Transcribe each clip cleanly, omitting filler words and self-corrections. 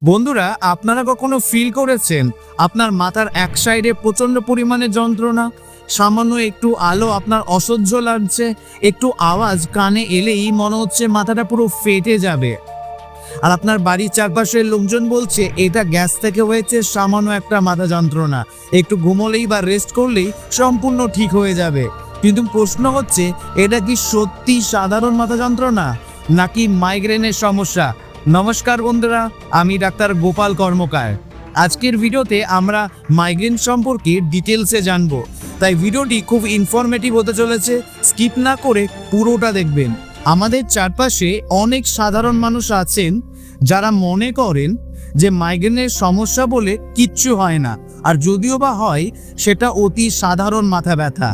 বন্ধুরা, আপনারা কখনো ফিল করেছেন আপনার মাথার এক সাইডে প্রচন্ড পরিমাণে যন্ত্রণা? সামান্য একটু আলো আপনার অসহ্য লাগছে, একটু আওয়াজ কানে এলেই মনে হচ্ছে মাথাটা পুরো ফেটে যাবে। আর আপনার বাড়ির চারপাশের লোকজন বলছে এটা গ্যাস থেকে হয়েছে, সামান্য একটা মাথা যন্ত্রণা, একটু ঘুমোলেই বা রেস্ট করলেই সম্পূর্ণ ঠিক হয়ে যাবে। কিন্তু প্রশ্ন হচ্ছে, এটা কি সত্যি সাধারণ মাথা যন্ত্রণা নাকি মাইগ্রেনের সমস্যা? নমস্কার বন্ধুরা, আমি ডাক্তার গোপাল কর্মকার। আজকের ভিডিওতে আমরা মাইগ্রেন সম্পর্কে ডিটেলসে জানবো, তাই ভিডিওটি খুব ইনফরমেটিভ হতে চলেছে। স্কিপ না করে পুরোটা দেখবেন। আমাদের চারপাশে অনেক সাধারণ মানুষ আছেন যারা মনে করেন যে মাইগ্রেনের সমস্যা বলে কিচ্ছু হয় না, আর যদিও বা হয় সেটা অতি সাধারণ মাথা ব্যথা।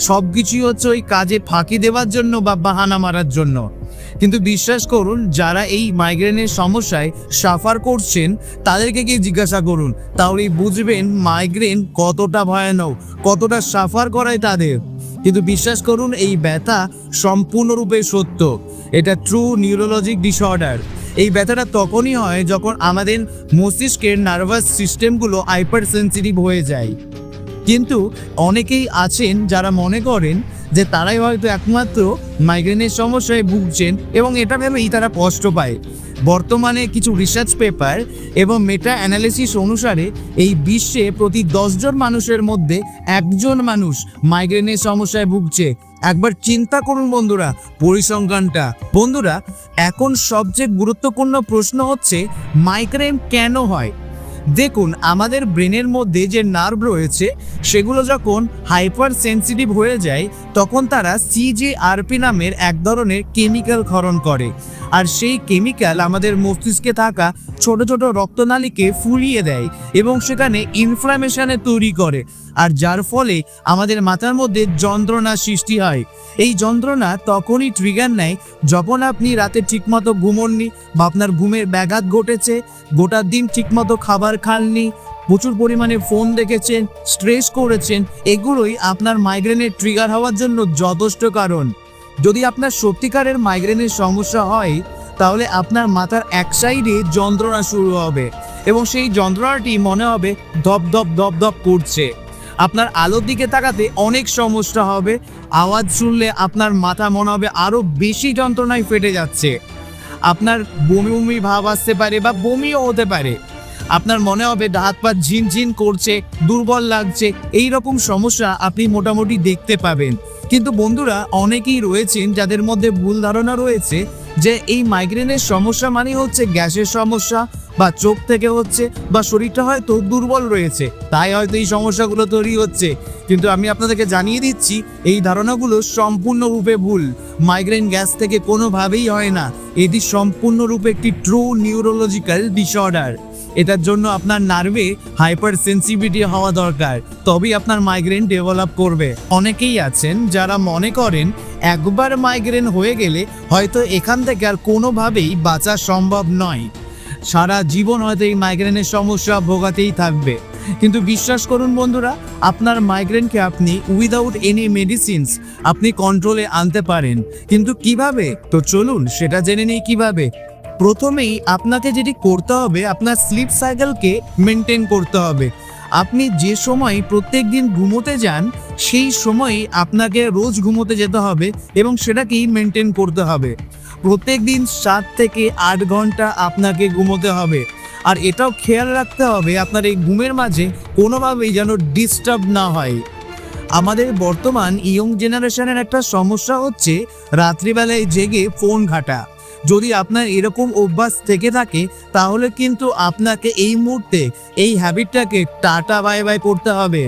সব কিছুই হচ্ছে ওই কাজে ফাঁকি দেওয়ার জন্য বা বাহানা মারার জন্য। কিন্তু বিশ্বাস করুন, যারা এই মাইগ্রেনের সমস্যায় সাফার করছেন তাদেরকে গিয়ে জিজ্ঞাসা করুন, তাহলেই বুঝবেন মাইগ্রেন কতটা ভয়ানক, কতটা সাফার করায় তাদের। কিন্তু বিশ্বাস করুন, এই ব্যথা সম্পূর্ণরূপে সত্য। এটা ট্রু নিউরোলজিক ডিসঅর্ডার। এই ব্যথাটা তখনই হয় যখন আমাদের মস্তিষ্কের নার্ভাস সিস্টেমগুলো হাইপার সেন্সিটিভ হয়ে যায়। কিন্তু অনেকেই আছেন যারা মনে করেন যে তারাই হয়তো একমাত্র মাইগ্রেনের সমস্যায় ভুগছেন এবং এটা ভেবেই তারা কষ্ট পায়। বর্তমানে কিছু রিসার্চ পেপার এবং মেটা অ্যানালিসিস অনুসারে এই বিশ্বে প্রতি 10 জন মানুষের মধ্যে একজন মানুষ মাইগ্রেনের সমস্যায় ভুগছে। একবার চিন্তা করুন বন্ধুরা পরিসংখ্যানটা। বন্ধুরা, এখন সবচেয়ে গুরুত্বপূর্ণ প্রশ্ন হচ্ছে, মাইগ্রেন কেন হয়? দেখুন, আমাদের ব্রেনের মধ্যে যে নার্ভ রয়েছে সেগুলো যখন হাইপার সেন্সিটিভ হয়ে যায় তখন তারা সিজিআরপি নামের এক ধরনের কেমিক্যাল ক্ষরণ করে। আর সেই কেমিক্যাল আমাদের মস্তিষ্কে থাকা ছোট ছোট রক্তনালীকে ফুলিয়ে দেয় এবং সেখানে ইনফ্লামেশনে তৈরি করে, আর যার ফলে আমাদের মাথার মধ্যে যন্ত্রণা সৃষ্টি হয়। এই যন্ত্রণা তখনই ট্রিগার নেয় যখন আপনি রাতে ঠিকমতো ঘুমোননি বা আপনার ঘুমের ব্যাঘাত ঘটেছে, গোটা দিন ঠিকমতো খাবার খাননি, প্রচুর পরিমাণে ফোন দেখেছেন, স্ট্রেস করেছেন। এগুলোই আপনার মাইগ্রেনের ট্রিগার হওয়ার জন্য যথেষ্ট কারণ। যদি আপনার সত্যিকারের মাইগ্রেনের সমস্যা হয় তাহলে আপনার মাথার এক সাইডে যন্ত্রণা শুরু হবে এবং সেই যন্ত্রণাটি মনে হবে ধপ ধপ ধপ ধপ করছে। আপনার আলোর দিকে তাকাতে অনেক সমস্যা হবে, আওয়াজ শুনলে আপনার মাথা মনে হবে আরও বেশি যন্ত্রণায় ফেটে যাচ্ছে। আপনার বমি বমি ভাব আসতে পারে বা বমিও হতে পারে। আপনার মনে হবে হাত পা ঝিনঝিন করছে, দুর্বল লাগছে। এই রকম সমস্যা আপনি মোটামুটি দেখতে পাবেন। কিন্তু বন্ধুরা, অনেকেই রয়েছেন যাদের মধ্যে ভুল ধারণা রয়েছে যে এই মাইগ্রেনের সমস্যা মানে হচ্ছে গ্যাসের সমস্যা বা চোখ থেকে হচ্ছে বা শরীরটা হয়তো দুর্বল রয়েছে, তাই হয়তো এই সমস্যাগুলো তৈরি হচ্ছে। কিন্তু আমি আপনাদেরকে জানিয়ে দিচ্ছি, এই ধারণাগুলো সম্পূর্ণরূপে ভুল। মাইগ্রেন গ্যাস থেকে কোনোভাবেই হয় না। এটি সম্পূর্ণরূপে একটি ট্রু নিউরোলজিক্যাল ডিসঅর্ডার। এটার জন্য আপনার নার্ভে হাইপার সেন্সিটিভিটি হওয়া দরকার, তবেই আপনার মাইগ্রেন ডেভেলপ করবে। অনেকেই আছেন যারা মনে করেন একবার মাইগ্রেন হয়ে গেলে হয়তো এখান থেকে আর কোনোভাবেই বাঁচা সম্ভব নয়, সারা জীবন হয়তো এই মাইগ্রেনের সমস্যা ভোগাতেই থাকবে। কিন্তু বিশ্বাস করুন বন্ধুরা, আপনার মাইগ্রেনকে আপনি উইদাউট এনি মেডিসিনস আপনি কন্ট্রোলে আনতে পারেন। কিন্তু কিভাবে? তো চলুন সেটা জেনে নিই কিভাবে। প্রথমেই আপনাকে যেটি করতে হবে, আপনার স্লিপ সাইকেলকে মেনটেন করতে হবে। আপনি যে সময় প্রত্যেক দিন ঘুমোতে যান সেই সময়ই আপনাকে রোজ ঘুমোতে যেতে হবে এবং সেটাকেই মেনটেন করতে হবে। প্রত্যেক দিন 7 থেকে 8 ঘন্টা আপনাকে ঘুমোতে হবে। আর এটাও খেয়াল রাখতে হবে আপনার এই ঘুমের মাঝে কোনোভাবেই যেন ডিস্টার্ব না হয়। আমাদের বর্তমান ইয়ং জেনারেশনের একটা সমস্যা হচ্ছে রাত্রিবেলায় জেগে ফোন ঘাঁটা। যদি আপনার এরকম অভ্যাস থেকে থাকে তাহলে কিন্তু আপনাকে এই মুহূর্তে এই হ্যাবিটটাকে টাটা বাই বাই করতে হবে।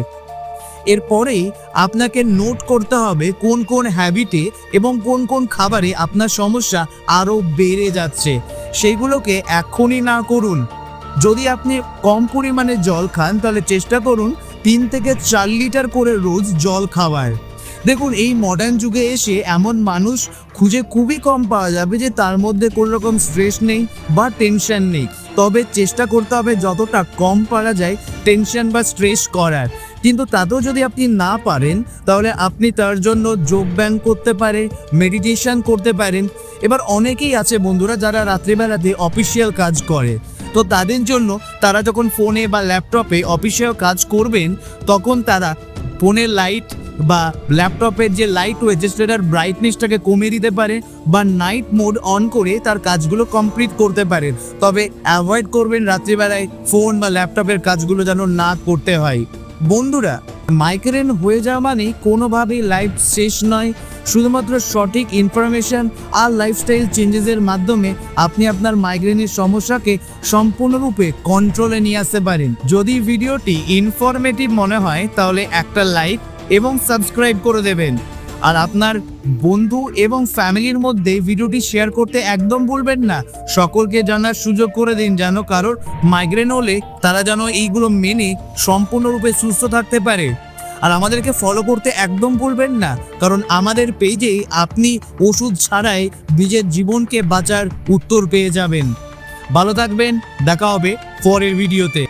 এরপরেই আপনাকে নোট করতে হবে কোন কোন হ্যাবিটে এবং কোন কোন খাবারে আপনার সমস্যা আরও বেড়ে যাচ্ছে, সেইগুলোকে এখনই না করুন। যদি আপনি কম পরিমাণে জল খান তাহলে চেষ্টা করুন 3 থেকে 4 লিটার করে রোজ জল খাওয়ার। দেখুন, এই মডার্ন যুগে এসে এমন মানুষ খুঁজে খুবই কম পাওয়া যাবে যে তার মধ্যে কোনো রকম স্ট্রেস নেই বা টেনশন নেই। তবে চেষ্টা করতে হবে যতটা কম পারা যায় টেনশন বা স্ট্রেস করার। কিন্তু তাতেও যদি আপনি না পারেন তাহলে আপনি তার জন্য যোগব্যায়াম করতে পারেন, মেডিটেশন করতে পারেন। এবার অনেকেই আছে বন্ধুরা যারা রাত্রিবেলাতে অফিসিয়াল কাজ করে, তো তাদের জন্য তারা যখন ফোনে বা ল্যাপটপে অফিসেও কাজ করবেন, তখন তারা ফোনের লাইট বা ল্যাপটপের যে লাইট রয়েছে সেটার ব্রাইটনেসটাকে কমিয়ে দিতে পারে বা নাইট মোড অন করে তার কাজগুলো কমপ্লিট করতে পারেন। তবে অ্যাভয়েড করবেন রাত্রিবেলায় ফোন বা ল্যাপটপের কাজগুলো যেন না করতে হয়। বন্ধুরা, মাইগ্রেন হয়ে যাওয়া মানে কোনোভাবেই লাইফ শেষ নয়। শুধুমাত্র সঠিক ইনফরমেশন আর লাইফস্টাইল চেঞ্জেসের মাধ্যমে আপনি আপনার মাইগ্রেনের সমস্যাকে সম্পূর্ণরূপে কন্ট্রোলে নিয়ে আসতে পারেন। যদি ভিডিওটি ইনফরমেটিভ মনে হয় তাহলে একটা লাইক এবং সাবস্ক্রাইব করে দেবেন। আর আপনার বন্ধু এবং ফ্যামিলির মধ্যে ভিডিওটি শেয়ার করতে একদম ভুলবেন না। সকলকে জানার সুযোগ করে দিন, যেন কারোর মাইগ্রেন হলে তারা যেন এইগুলো মেনে সম্পূর্ণরূপে সুস্থ থাকতে পারে। আর আমাদেরকে ফলো করতে একদম ভুলবেন না, কারণ আমাদের পেজে আপনি ওষুধ ছাড়াই নিজের জীবনকে বাঁচার উত্তর পেয়ে যাবেন। ভালো থাকবেন, দেখা হবে পরের ভিডিওতে।